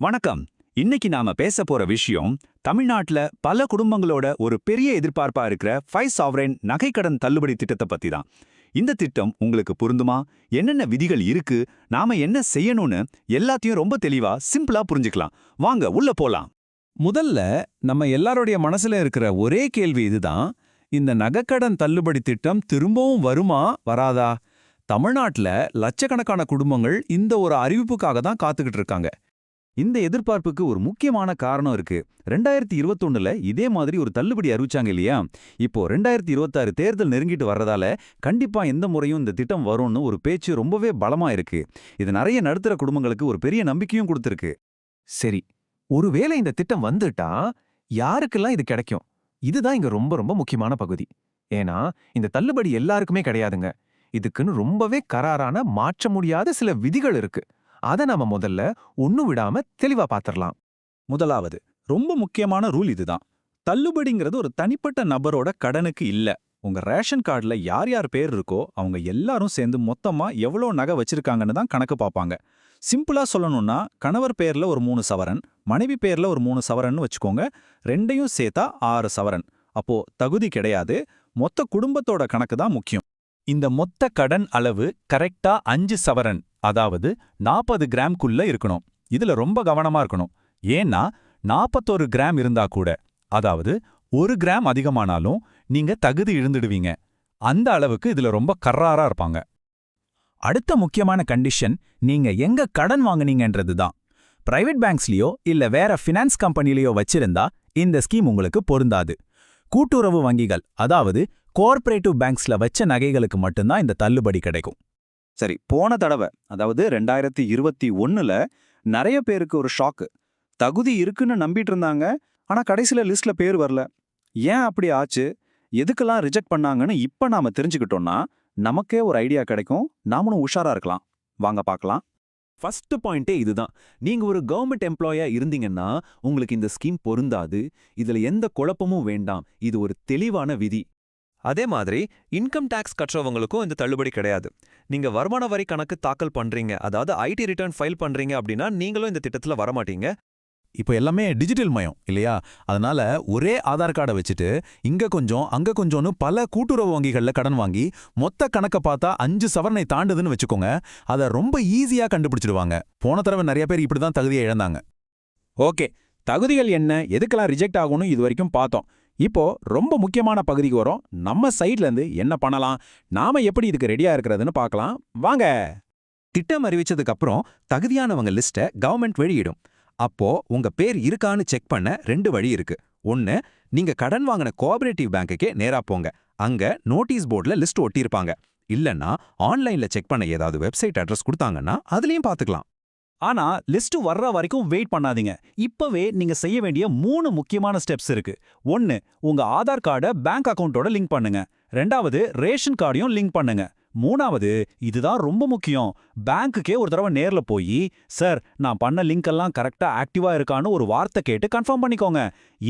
வணக்கம். இன்னைக்கு நாம பேச போற விஷயம் தமிழ்நாட்டுல பல குடும்பங்களோட ஒரு பெரிய எதிர்பார்ப்பா இருக்கிற 5 சாவரென் நகைக்கடன் தள்ளுபடி திட்டத்தை பத்தி தான். இந்த திட்டம் உங்களுக்கு பொருந்துமா? என்னென்ன விதிகள் இருக்கு? நாம என்ன செய்யணும்னு எல்லாத்தையும் ரொம்ப தெளிவா சிம்பிளா புரிஞ்சுக்கலாம். வாங்க உள்ள போலாம். முதல்ல நம்ம எல்லாருடைய மனசுல இருக்கிற ஒரே கேள்வி இதுதான். இந்த நகைக்கடன் தள்ளுபடி திட்டம் திரும்பவும் வருமா வராதா? தமிழ்நாட்டுல லட்சக்கணக்கான குடும்பங்கள் இந்த ஒரு அறிவிப்புக்காக தான் காத்துக்கிட்டு இருக்காங்க. இந்த எதிர்பார்ப்புக்கு ஒரு முக்கியமான காரணம் இருக்கு. 2021ல இதே மாதிரி ஒரு தள்ளுபடி அறிவிச்சாங்க இல்லையா? இப்போ 2026 தேர்தல் நெருங்கிட்டு வர்றதால கண்டிப்பா எந்த முறையும் இந்த திட்டம் வரும்னு ஒரு பேச்சு ரொம்பவே பலமா இருக்கு. இது நிறைய நடுத்தர குடும்பங்களுக்கு ஒரு பெரிய நம்பிக்கையும் கொடுத்திருக்கு. சரி, ஒருவேளை இந்த திட்டம் வந்துட்டா யாருக்கெல்லாம் இது கிடைக்கும்? இதுதான் இங்க ரொம்ப ரொம்ப முக்கியமான பகுதி. ஏன்னா இந்த தள்ளுபடி எல்லாருக்குமே கிடையாதுங்க. இதுக்குன்னு ரொம்பவே கராரான மாற்ற முடியாத சில விதிகள் இருக்கு. அத நாம முதல்ல ஒண்ணும் விடாம தெளிவா பாத்திரலாம். முதலாவது ரொம்ப முக்கியமான ரூல் இதுதான். தள்ளுபடிங்கிறது ஒரு தனிப்பட்ட நபரோட கடனுக்கு இல்ல. உங்க ரேஷன் கார்டுல யார் யார் பேர் இருக்கோ அவங்க எல்லாரும் சேர்ந்து மொத்தமா எவ்வளோ நகை வச்சிருக்காங்கன்னு தான் கணக்கு பார்ப்பாங்க. சிம்பிளா சொல்லணும்னா கணவர் பேர்ல ஒரு 3 சவரன், மனைவி பேர்ல ஒரு 3 சவரன் வச்சுக்கோங்க. ரெண்டையும் சேர்த்தா 6 சவரன். அப்போ தகுதி கிடையாது, மொத்த குடும்பத்தோட கணக்கு தான் முக்கியம். இந்த மொத்த கடன் அளவு கரெக்டா 5 சவரன், அதாவது 40 கிராம்குள்ள இருக்கணும். இதுல ரொம்ப கவனமா இருக்கணும். ஏன்னா 41 கிராம் இருந்தா கூட, அதாவது 1 கிராம் அதிகமானாலும் நீங்க தகுதி இழந்துடுவீங்க. அந்த அளவுக்கு இதுல ரொம்ப கர்ராரா இருப்பாங்க. அடுத்த முக்கியமான கண்டிஷன் நீங்க எங்க கடன் வாங்குனீங்கன்றது தான். பிரைவேட் பேங்க்ஸ்லயோ இல்ல வேற ஃபினான்ஸ் கம்பெனிலயோ வச்சிருந்தா இந்த ஸ்கீம் உங்களுக்கு பொருந்தாது. கூட்டுறவு வங்கிகள், அதாவது கோஆபரேட்டிவ் பேங்க்ஸ்ல வச்ச நகைகளுக்கு மட்டும்தான் இந்த தள்ளுபடி கிடைக்கும். சரி, போன தடவை அதாவது 2021ல நிறைய பேருக்கு ஒரு ஷாக்கு. தகுதி இருக்குன்னு நம்பிட்டு இருந்தாங்க, ஆனா கடைசில லிஸ்ட்ல பேர் வரல. ஏன் அப்படி ஆச்சு, எதுக்கெல்லாம் ரிஜெக்ட் பண்ணாங்கன்னு இப்ப நாம தெரிஞ்சுக்கிட்டோம்னா நமக்கே ஒரு ஐடியா கிடைக்கும். நாமளும் உஷாரா இருக்கலாம். வாங்க பார்க்கலாம். ஃபர்ஸ்ட் பாயிண்டே இதுதான். நீங்க ஒரு கவர்மெண்ட் எம்ப்ளாயா இருந்தீங்கன்னா உங்களுக்கு இந்த ஸ்கீம் பொருந்தாது. இதுல எந்த குழப்பமும் வேண்டாம். இது ஒரு தெளிவான விதி. அதே மாதிரி இன்கம் டாக்ஸ் கட்டுறவங்களுக்கும் இந்த தள்ளுபடி கிடையாது. நீங்க வருமான வரி கணக்கு தாக்கல் பண்றீங்க, அதாவது ஐடி ரிட்டர்ன் ஃபைல் பண்றீங்க அப்படின்னா நீங்களும் இந்த திட்டத்துல வரமாட்டீங்க. இப்போ எல்லாமே டிஜிட்டல் மயம் இல்லையா? அதனால ஒரே ஆதார் கார்டை வச்சுட்டு இங்க கொஞ்சம் அங்க கொஞ்சம்னு பல கூட்டுறவு வங்கிகள்ல கடன் வாங்கி மொத்த கணக்க பார்த்தா 5 சவரனை தாண்டுதுன்னு வச்சுக்கோங்க. அதை ரொம்ப ஈஸியா கண்டுபிடிச்சிடுவாங்க. போன தடவை நிறைய பேர் இப்படிதான் தகுதியை இழந்தாங்க. ஓகே, தகுதிகள் என்ன, எதுக்கெல்லாம் ரிஜெக்ட் ஆகும்னு இது வரைக்கும் பார்த்தோம். இப்போ ரொம்ப முக்கியமான பகுதிக்கு வரோம். நம்ம சைட்ல இருந்து என்ன பண்ணலாம், நாம எப்படி இதுக்கு ரெடியா இருக்கிறதுன்னு பார்க்கலாம். வாங்க. திட்டம் அறிவிச்சதுக்கு அப்புறம் தகுதியானவங்க லிஸ்ட்டை கவர்மெண்ட் வெளியிடும். அப்போ உங்க பேர் இருக்கான்னு செக் பண்ண 2 வழி இருக்கு. ஒன்னு, நீங்க கடன் வாங்கின கோஆபரேட்டிவ் பேங்க்குக்கே நேரா போங்க. அங்க நோட்டீஸ் போர்டுல லிஸ்ட் ஒட்டியிருப்பாங்க. இல்லன்னா ஆன்லைன்ல செக் பண்ண ஏதாவது வெப்சைட் அட்ரஸ் கொடுத்தாங்கன்னா அதுலயும் பாத்துக்கலாம். ஆனா லிஸ்ட் வர்ற வரைக்கும் வெயிட் பண்ணாதீங்க. இப்பவே நீங்க செய்ய வேண்டிய 3 முக்கியமான ஸ்டெப்ஸ் இருக்கு. 1, உங்க ஆதார் கார்டை பேங்க் அக்கவுண்டோட லிங்க் பண்ணுங்க. 2வது, ரேஷன் கார்டையும் லிங்க் பண்ணுங்க. 3வது, இதுதான் ரொம்ப முக்கியம், பேங்க்குக்கே ஒரு தடவை நேர்ல போய், சார் நான் பண்ண லிங்க் எல்லாம் கரெக்டா ஆக்டிவா இருக்கான்னு ஒரு வார்த்தை கேட்டு கன்ஃபார்ம் பண்ணிக்கோங்க.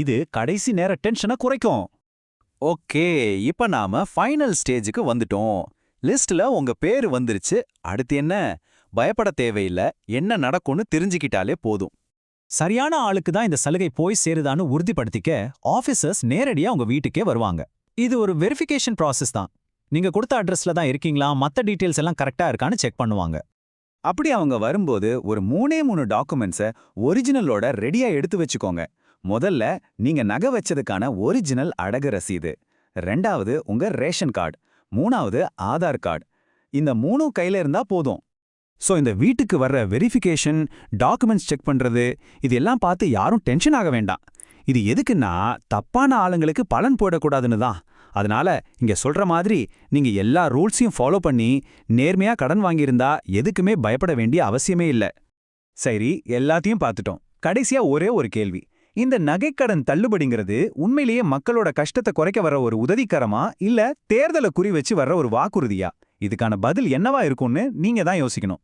இது கடைசி நேர டென்ஷனை குறைக்கும். ஓகே, இப்ப நாம ஃபைனல் ஸ்டேஜுக்கு வந்துட்டோம். லிஸ்ட்ல உங்க பேரு வந்துருச்சு. அடுத்து என்ன? பயப்பட தேவையில்ல. என்ன நடக்கும்னு தெரிஞ்சுக்கிட்டாலே போதும். சரியான ஆளுக்கு தான் இந்த சலுகை போய் சேருதான்னு உறுதிப்படுத்திக்க ஆபீசர்ஸ் நேரடியா உங்க வீட்டுக்கே வருவாங்க. இது ஒரு வெரிஃபிகேஷன் ப்ராசஸ் தான். நீங்க கொடுத்த அட்ரஸ்ல தான் இருக்கீங்களா, மத்த டீடைல்ஸ் எல்லாம் கரெக்டா இருக்கான்னு செக் பண்ணுவாங்க. அப்படி அவங்க வரும்போது ஒரு 3 டாக்குமெண்ட்ஸை ஒரிஜினலோட ரெடியா எடுத்து வச்சுக்கோங்க. முதல்ல நீங்க நகை வச்சதுக்கான ஒரிஜினல் அடகு ரசீது, 2வது உங்க ரேஷன் கார்டு, 3வது ஆதார் கார்டு. இந்த 3 கையில இருந்தா போதும். சோ இந்த வீட்டுக்கு வர்ற வெரிஃபிகேஷன், டாக்குமெண்ட்ஸ் செக் பண்றது, இது எல்லாம் பார்த்து யாரும் டென்ஷன் ஆக வேண்டாம். இது எதுக்குன்னா தப்பான ஆளுங்களுக்கு பலன் போடக்கூடாதுன்னு தான். அதனால இங்க சொல்ற மாதிரி நீங்க எல்லா ரூல்ஸையும் ஃபாலோ பண்ணி நேர்மையா கடன் வாங்கியிருந்தா எதுக்குமே பயப்பட வேண்டிய அவசியமே இல்ல. சரி, எல்லாத்தையும் பார்த்துட்டோம். கடைசியா ஒரே ஒரு கேள்வி. இந்த நகைக்கடன் தள்ளுபடிங்கிறது உண்மையிலேயே மக்களோட கஷ்டத்தை குறைக்க வர ஒரு உதவிக்கரமா இல்ல தேர்தலை குறி வச்சு வர்ற ஒரு வாக்குறுதியா? இதுக்கான பதில் என்னவா இருக்கும்னு நீங்க தான் யோசிக்கணும்.